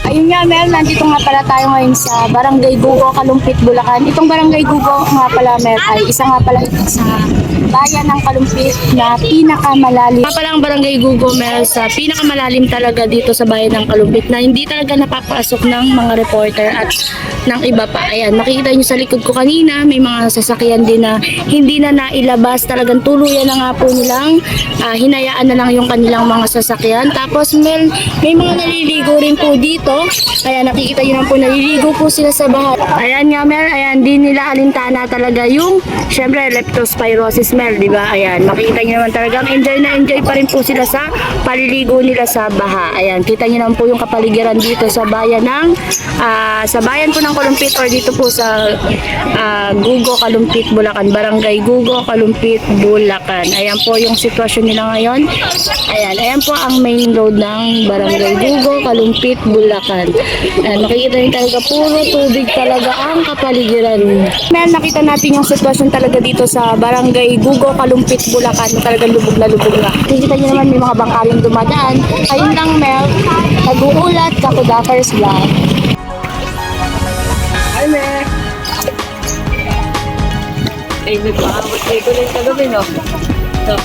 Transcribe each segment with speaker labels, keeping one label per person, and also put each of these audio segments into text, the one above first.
Speaker 1: Ayun nga Mel, nandito nga pala tayo ngayon sa Barangay Gugo, Kalumpit, Bulacan. Itong Barangay Gugo nga pala Mel ay isa nga pala ito sa bayan ng Kalumpit na pinakamalalim. Nga pala ang Barangay Gugo Mel sa pinakamalalim talaga dito sa bayan ng Kalumpit na hindi talaga napapasok ng mga reporter at ng iba pa. Ayan, makikita nyo sa likod ko kanina, may mga sasakyan din na hindi na nailabas. Talagang tuluyan na nga po nilang hinayaan na lang yung kanilang mga sasakyan. Tapos Mel, may mga naliligo rin po dito. Kaya nakikita nyo lang po, naliligo po sila sa baha. Ayan nga Mel, ayan, di nila alintana talaga yung, syempre, leptospirosis Mel, di ba? Ayan, makikita nyo naman talagang enjoy na enjoy pa rin po sila sa paliligo nila sa baha. Ayan, kita nyo naman po yung kapaligiran dito sa bayan ng, sa bayan po ng Kalumpit or dito po sa Gugo, Kalumpit, Bulacan. Barangay Gugo, Kalumpit, Bulacan. Ayan po yung sitwasyon nila ngayon. Ayan po ang main road ng Barangay Gugo, Kalumpit, Bulacan. Ayan, makikita nyo talaga puro tubig talaga ang kapaligiran. Mel, nakita natin yung sitwasyon talaga dito sa Barangay Gugo, Kalumpit, Bulacan. Talagang lubog na lubog na. Nakikita nyo naman may mga bangkaling dumadaan. Ayun lang Mel, nag-uulat, Kakudakers Vlog.
Speaker 2: Hi, Mer! Ay, nagpakamati ko lang kagabi, no? So,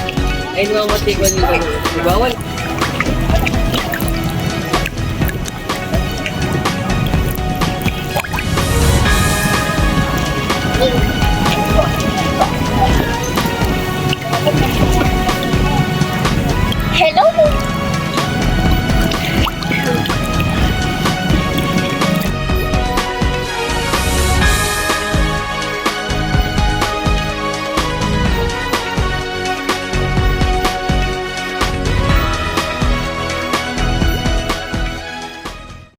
Speaker 2: ay, namamatay ko nito. Bawal.